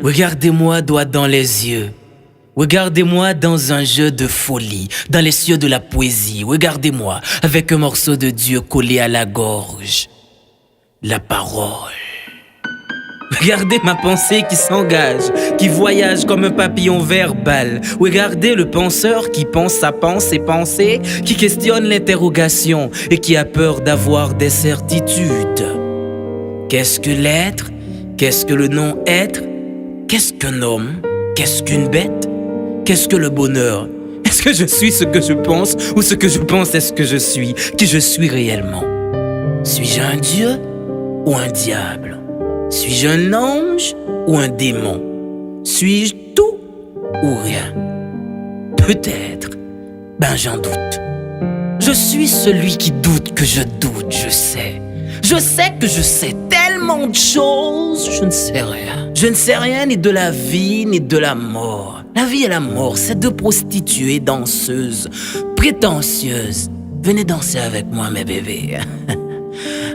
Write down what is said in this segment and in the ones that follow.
Regardez-moi droit dans les yeux. Regardez-moi dans un jeu de folie, dans les cieux de la poésie. Regardez-moi avec un morceau de Dieu collé à la gorge. La parole. Regardez ma pensée qui s'engage, qui voyage comme un papillon verbal. Regardez le penseur qui pense sa pensée, qui questionne l'interrogation et qui a peur d'avoir des certitudes. Qu'est-ce que l'être? Qu'est-ce que le non-être? Qu'est-ce qu'un homme? Qu'est-ce qu'une bête? Qu'est-ce que le bonheur? Est-ce que je suis ce que je pense ou ce que je pense est ce que je suis? Qui je suis réellement? Suis-je un dieu ou un diable? Suis-je un ange ou un démon? Suis-je tout ou rien? Peut-être. Ben j'en doute. Je suis celui qui doute que je doute, je sais. Je sais que je sais tellement de choses, je ne sais rien. Je ne sais rien ni de la vie ni de la mort. La vie et la mort, c'est deux prostituées danseuses, prétentieuses. Venez danser avec moi, mes bébés.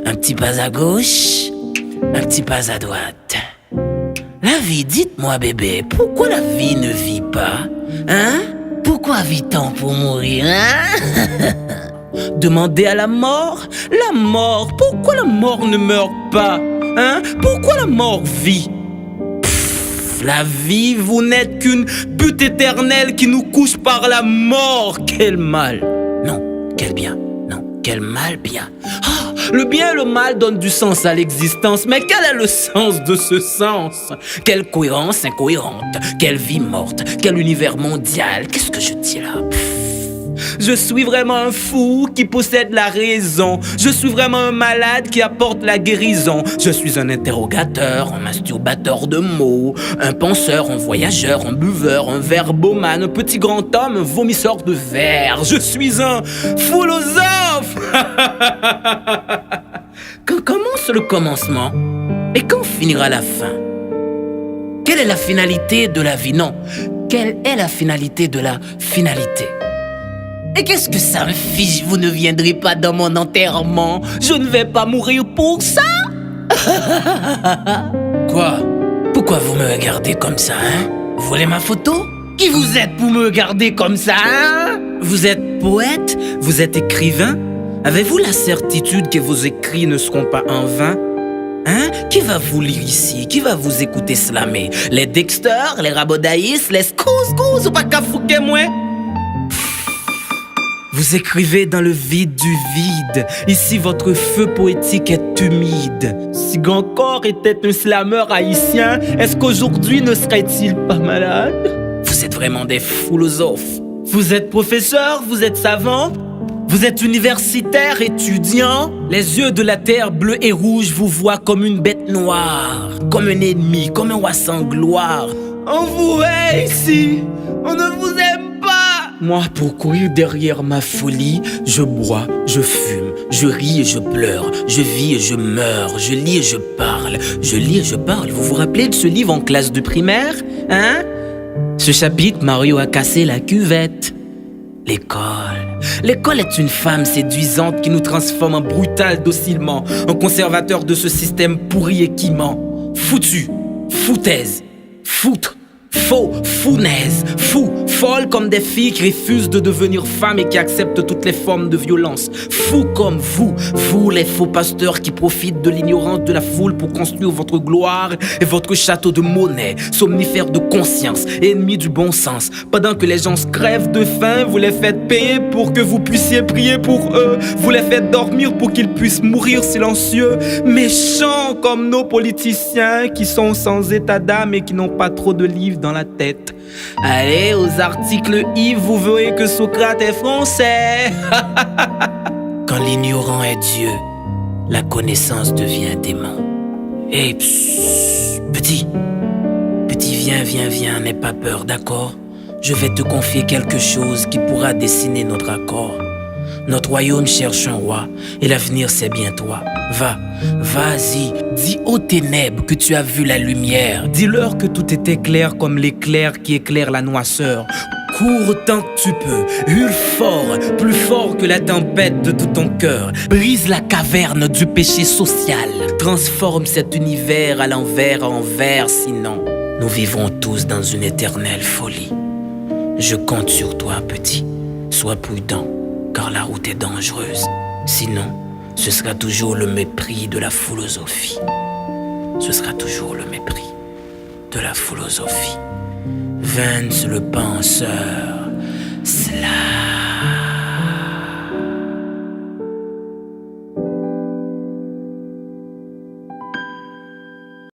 Un petit pas à gauche, un petit pas à droite. La vie, dites-moi bébé, pourquoi la vie ne vit pas? Hein? Pourquoi vit-on pour mourir, hein? Demandez à la mort, pourquoi la mort ne meurt pas? Hein? Pourquoi la mort vit? La vie, vous n'êtes qu'une butte éternelle qui nous couche par la mort. Quel mal! Non, quel bien! Non, quel mal bien! Oh, le bien et le mal donnent du sens à l'existence, mais quel est le sens de ce sens? Quelle cohérence incohérente, quelle vie morte, quel univers mondial, qu'est-ce que je dis là? Je suis vraiment un fou qui possède la raison. Je suis vraiment un malade qui apporte la guérison. Je suis un interrogateur, un masturbateur de mots, un penseur, un voyageur, un buveur, un verbomane, un petit grand homme, un vomisseur de verre. Je suis un philosophe. Quand commence le commencement et quand finira la fin? Quelle est la finalité de la vie? Non, quelle est la finalité de la finalité? Et qu'est-ce que ça me fiche? Vous ne viendrez pas dans mon enterrement. Je ne vais pas mourir pour ça. Quoi? Pourquoi vous me regardez comme ça, hein? Vous voulez ma photo? Qui vous êtes pour me regarder comme ça, hein? Vous êtes poète? Vous êtes écrivain? Avez-vous la certitude que vos écrits ne seront pas en vain? Hein? Qui va vous lire ici? Qui va vous écouter slammer? Les Dexter, les Rabodaïs, les Scouse ou pas qu'à fouquer moi? Vous écrivez dans le vide du vide. Ici, votre feu poétique est humide. Si Gancor était un slameur haïtien, est-ce qu'aujourd'hui ne serait-il pas malade? Vous êtes vraiment des philosophes. Vous êtes professeur, vous êtes savant, vous êtes universitaire, étudiant. Les yeux de la terre bleue et rouge vous voient comme une bête noire, comme un ennemi, comme un roi sans gloire. On vous hait ici, on ne vous aime pas. Moi, pour courir derrière ma folie, je bois, je fume, je ris et je pleure, je vis et je meurs, je lis et je parle, je lis et je parle. Vous vous rappelez de ce livre en classe de primaire, hein? Ce chapitre, Mario a cassé la cuvette. L'école. L'école est une femme séduisante qui nous transforme en brutal docilement, en conservateur de ce système pourri et qui ment. Foutu, foutaise, foutre. Faux, founaise, fou, folle comme des filles qui refusent de devenir femmes et qui acceptent toutes les formes de violence. Fou comme vous les faux pasteurs qui profitent de l'ignorance de la foule pour construire votre gloire et votre château de monnaie, somnifères de conscience, ennemis du bon sens. Pendant que les gens se crèvent de faim, vous les faites payer pour que vous puissiez prier pour eux. Vous les faites dormir pour qu'ils puissent mourir silencieux. Méchants comme nos politiciens qui sont sans état d'âme et qui n'ont pas trop de livres dans la tête. Allez aux articles Yves, vous verrez que Socrate est français. Quand l'ignorant est Dieu, la connaissance devient démon. Hey, petit, viens, n'aie pas peur, d'accord? Je vais te confier quelque chose qui pourra dessiner notre accord. Notre royaume cherche un roi, et l'avenir c'est bien toi. Vas-y, dis aux ténèbres que tu as vu la lumière. Dis-leur que tout était clair comme l'éclair qui éclaire la noirceur. Cours tant que tu peux, hurle fort, plus fort que la tempête de tout ton cœur. Brise la caverne du péché social, transforme cet univers à l'envers en verre, sinon nous vivrons tous dans une éternelle folie. Je compte sur toi, petit, sois prudent, car la route est dangereuse. Sinon, ce sera toujours le mépris de la philosophie. Ce sera toujours le mépris de la philosophie. Vance le penseur, Sly.